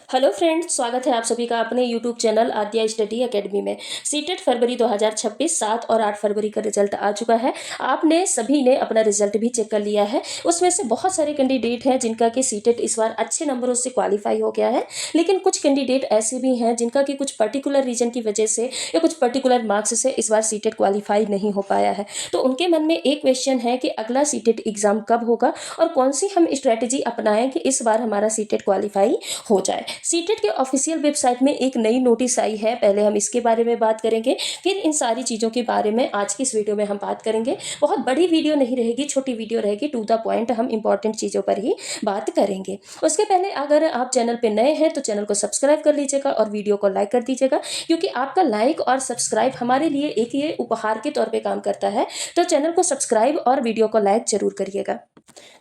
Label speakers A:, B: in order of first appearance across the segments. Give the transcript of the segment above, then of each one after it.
A: Hello friends, स्वागत है आप सभी का अपने यूट्यूब चैनल आद्या स्टडी एकेडमी में। सीटेट फरवरी 2026 7 और 8 फरवरी का रिजल्ट आ चुका है। आपने सभी ने अपना रिजल्ट भी चेक कर लिया है। उसमें से बहुत सारे कैंडिडेट हैं जिनका कि सीटेट इस बार अच्छे नंबरों से क्वालिफाई हो गया है, लेकिन कुछ कैंडिडेट ऐसे भी हैं जिनका कि कुछ पर्टिकुलर रीजन की वजह से या कुछ पर्टिकुलर मार्क्स से इस बार सीटेट क्वालिफाई नहीं हो पाया है। तो उनके मन में एक क्वेश्चन है कि अगला सीटेट एग्जाम कब होगा और कौन सी हम स्ट्रैटेजी अपनाएं कि इस बार हमारा सीटेट क्वालिफाई हो जाए। सीटेट के ऑफिशियल वेबसाइट में एक नई नोटिस आई है, पहले हम इसके बारे में बात करेंगे, फिर इन सारी चीज़ों के बारे में आज की इस वीडियो में हम बात करेंगे। बहुत बड़ी वीडियो नहीं रहेगी, छोटी वीडियो रहेगी, टू द पॉइंट हम इंपॉर्टेंट चीज़ों पर ही बात करेंगे। उसके पहले अगर आप चैनल पर नए हैं तो चैनल को सब्सक्राइब कर लीजिएगा और वीडियो को लाइक कर दीजिएगा, क्योंकि आपका लाइक और सब्सक्राइब हमारे लिए एक ये उपहार के तौर पर काम करता है। तो चैनल को सब्सक्राइब और वीडियो को लाइक जरूर करिएगा।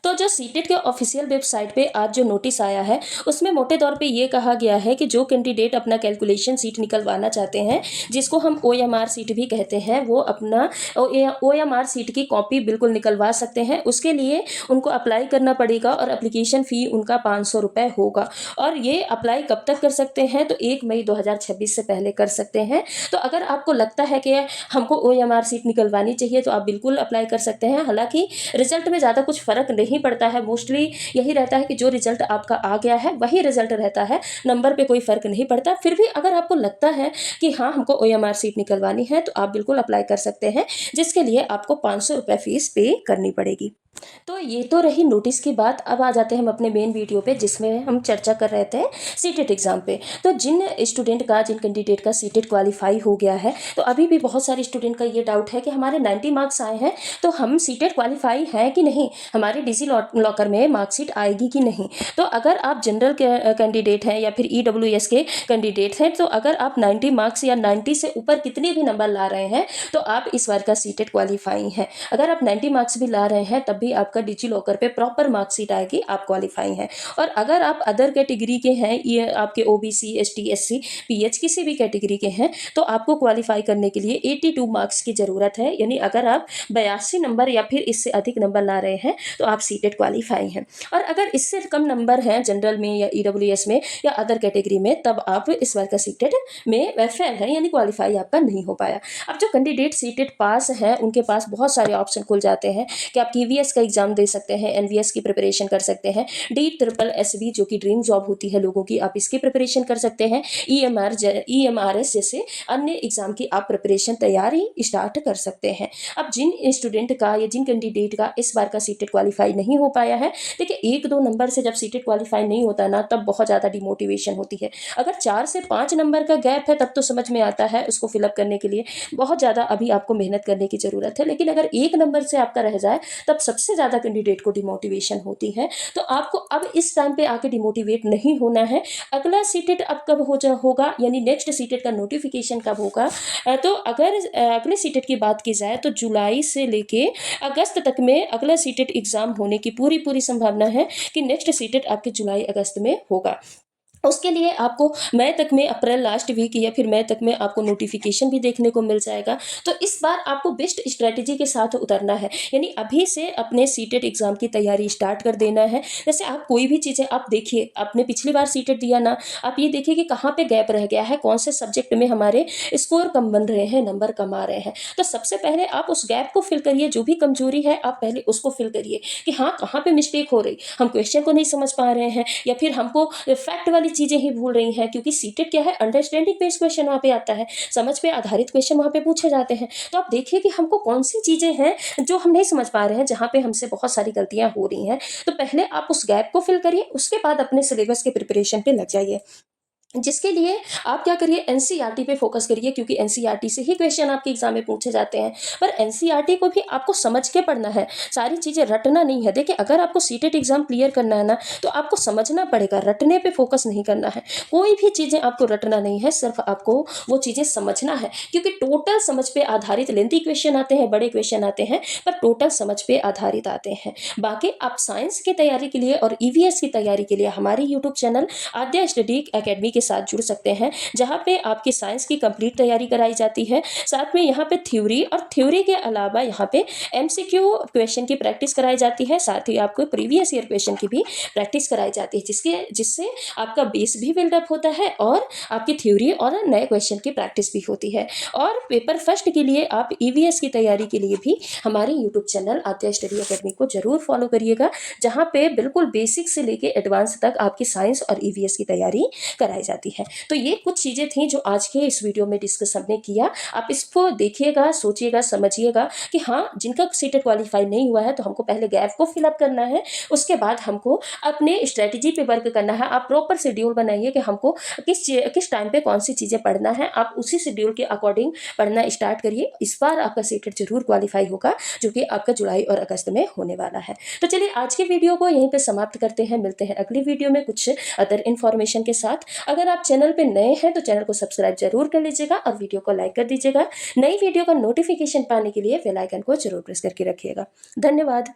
A: तो जो सीटेट के ऑफिशियल वेबसाइट पे आज जो नोटिस आया है उसमें मोटे तौर पे ये कहा गया है कि जो कैंडिडेट अपना कैलकुलेशन सीट निकलवाना चाहते हैं, जिसको हम OMR सीट भी कहते हैं, वो अपना OMR सीट की कॉपी बिल्कुल निकलवा सकते हैं। उसके लिए उनको अप्लाई करना पड़ेगा और एप्लीकेशन फ़ी उनका 500 रुपये होगा। और ये अप्लाई कब तक कर सकते हैं? तो 1 मई 2026 से पहले कर सकते हैं। तो अगर आपको लगता है कि हमको OMR सीट निकलवानी चाहिए तो आप बिल्कुल अप्लाई कर सकते हैं। हालांकि रिजल्ट में ज़्यादा कुछ फ़र्क नहीं पड़ता है, मोस्टली यही रहता है कि जो रिजल्ट आपका आ गया है वही रिजल्ट रहता है, नंबर पे कोई फ़र्क नहीं पड़ता। फिर भी अगर आपको लगता है कि हाँ हमको OMR सीट निकलवानी है तो आप बिल्कुल अप्लाई कर सकते हैं, जिसके लिए आपको 500 रुपये फ़ीस पे करनी पड़ेगी। तो ये तो रही नोटिस की बात। अब आ जाते हैं हम अपने मेन वीडियो पे, जिसमें हम चर्चा कर रहे थे सीटेट एग्जाम पे। तो जिन कैंडिडेट का सीटेट क्वालिफाई हो गया है, तो अभी भी बहुत सारे स्टूडेंट का ये डाउट है कि हमारे 90 मार्क्स आए हैं तो हम सीटेट क्वालिफाई हैं कि नहीं, हमारे डिजी लॉकर में मार्कशीट आएगी कि नहीं। तो अगर आप जनरल कैंडिडेट हैं या फिर EWS के कैंडिडेट हैं, तो अगर आप 90 मार्क्स या 90 से ऊपर कितने भी नंबर ला रहे हैं तो आप इस बार का सीटेट क्वालिफाई हैं। अगर आप 90 मार्क्स भी ला रहे हैं तब भी आपका डिजी लॉकर पे प्रॉपर मार्कशीट आएगी, आप क्वालिफाई हैं। और अगर आप अदर कैटेगरी के हैं, ये आपके OBC ST SC PH किसी भी कैटेगरी के हैं, तो आपको क्वालिफाई करने के लिए 82 मार्क्स की ज़रूरत है। यानी अगर आप 82 नंबर या फिर इससे अधिक नंबर ला रहे हैं तो आप सीटेट क्वालिफाई हैं। और अगर इससे कम नंबर हैं जनरल में या EWS में या अदर कैटेगरी में, तब आप इस बार का सीटेट में फेल हैं, यानी क्वालिफाई आपका नहीं हो पाया। अब जो कैंडिडेट सीटेट पास हैं उनके पास बहुत सारे ऑप्शन खुल जाते हैं कि आप KVS का एग्जाम दे सकते हैं, NVS की प्रिपरेशन कर सकते हैं, DSSB जो कि ड्रीम जॉब होती है लोगों की, आप इसकी प्रिपरेशन कर सकते हैं, EMRS जैसे अन्य एग्जाम की आप प्रिपरेशन तैयारी स्टार्ट कर सकते हैं। अब जिन स्टूडेंट का या जिन कैंडिडेट का इस बार का सीटेट क्वालिफाई नहीं हो पाया है, देखिए 1-2 नंबर से जब सीटेट क्वालिफाई नहीं होता ना, तब बहुत ज़्यादा डिमोटिवेशन होती है। अगर 4 से 5 नंबर का गैप है तब तो समझ में आता है, उसको फिलअप करने के लिए बहुत ज़्यादा अभी आपको मेहनत करने की ज़रूरत है। लेकिन अगर 1 नंबर से आपका रह जाए तब सबसे ज़्यादा कैंडिडेट को डिमोटिवेशन होती है। तो आपको अब इस टाइम पे आके डिमोटिवेट नहीं होना है। अगला सीटेट अब कब होगा, यानी नेक्स्ट सीटेट का नोटिफिकेशन कब होगा? तो अगर अगले सीटेट की बात की जाए तो जुलाई से लेके अगस्त तक में अगला सीटेट एग्जाम होने की पूरी संभावना है कि नेक्स्ट सीटेट आपके जुलाई अगस्त में होगा। उसके लिए आपको मई तक में, अप्रैल लास्ट वीक या फिर मई तक में आपको नोटिफिकेशन भी देखने को मिल जाएगा। तो इस बार आपको बेस्ट स्ट्रेटजी के साथ उतरना है, यानी अभी से अपने सीटेट एग्जाम की तैयारी स्टार्ट कर देना है। जैसे आप कोई भी चीज़ें आप देखिए, आपने पिछली बार सीटेट दिया ना, आप ये देखिए कि कहाँ पे गैप रह गया है, कौन से सब्जेक्ट में हमारे स्कोर कम बन रहे हैं, नंबर कम आ रहे हैं। तो सबसे पहले आप उस गैप को फिल करिए, जो भी कमजोरी है आप पहले उसको फिल करिए कि हाँ कहाँ पे मिस्टेक हो रही, हम क्वेश्चन को नहीं समझ पा रहे हैं या फिर हमको फैक्ट वाली चीजें ही भूल रही हैं, क्योंकि सीटेट क्या है, अंडरस्टैंडिंग बेस्ड क्वेश्चन वहाँ पे आता है, समझ पे आधारित क्वेश्चन वहाँ पे पूछे जाते हैं। तो आप देखिए कि हमको कौन सी चीजें हैं जो हम नहीं समझ पा रहे हैं, जहाँ पे हमसे बहुत सारी गलतियां हो रही हैं। तो पहले आप उस गैप को फिल करिए, उसके बाद अपने सिलेबस के प्रिपरेशन पे लग जाइए। जिसके लिए आप क्या करिए, NCERT पे फोकस करिए, क्योंकि NCERT से ही क्वेश्चन आपके एग्जाम में पूछे जाते हैं। पर NCERT को भी आपको समझ के पढ़ना है, सारी चीज़ें रटना नहीं है। देखिए अगर आपको सीटेट एग्जाम क्लियर करना है ना, तो आपको समझना पड़ेगा, रटने पे फोकस नहीं करना है। कोई भी चीज़ें आपको रटना नहीं है, सिर्फ आपको वो चीज़ें समझना है, क्योंकि टोटल समझ पे आधारित लेंथी क्वेश्चन आते हैं, बड़े क्वेश्चन आते हैं, पर टोटल समझ पे आधारित आते हैं। बाकी आप साइंस की तैयारी के लिए और EVS की तैयारी के लिए हमारी यूट्यूब चैनल आद्या स्टडी एकेडमी के साथ जुड़ सकते हैं, जहाँ पे आपकी साइंस की कंप्लीट तैयारी कराई जाती है। साथ में यहाँ पे थ्योरी और थ्योरी के अलावा यहाँ पे एमसीक्यू क्वेश्चन की प्रैक्टिस कराई जाती है। साथ ही आपको प्रीवियस ईयर क्वेश्चन की भी प्रैक्टिस कराई जाती है, जिससे आपका बेस भी बिल्डअप होता है और आपकी थ्योरी और नए क्वेश्चन की प्रैक्टिस भी होती है। और पेपर फर्स्ट के लिए आप ईवीएस की तैयारी के लिए भी हमारे यूट्यूब चैनल आद्या स्टडी एकेडमी को जरूर फॉलो करिएगा, जहाँ पे बिल्कुल बेसिक से लेके एडवांस तक आपकी साइंस और ईवीएस की तैयारी कराई जाती है। तो ये कुछ चीज़ें थी जो आज के इस वीडियो में डिस्कस हमने किया। आप इसको देखिएगा, सोचिएगा, समझिएगा कि हाँ, जिनका सीटेट क्वालिफाई नहीं हुआ है तो हमको पहले गैप को फिलअप करना है, उसके बाद हमको अपने स्ट्रेटेजी पे वर्क करना है। आप प्रॉपर शेड्यूल बनाइए कि हमको किस टाइम पे कौन सी चीज़ें पढ़ना है, आप उसी शेड्यूल के अकॉर्डिंग पढ़ना स्टार्ट करिए। इस बार आपका सीटेट जरूर क्वालिफाई होगा, जो कि आपका जुलाई और अगस्त में होने वाला है। तो चलिए आज के वीडियो को यहीं पे समाप्त करते हैं, मिलते हैं अगली वीडियो में कुछ अदर इन्फॉर्मेशन के साथ। अगर आप चैनल पे नए हैं तो चैनल को सब्सक्राइब जरूर कर लीजिएगा और वीडियो को लाइक कर दीजिएगा। नई वीडियो का नोटिफिकेशन पाने के लिए बेल आइकन को जरूर प्रेस करके रखिएगा। धन्यवाद।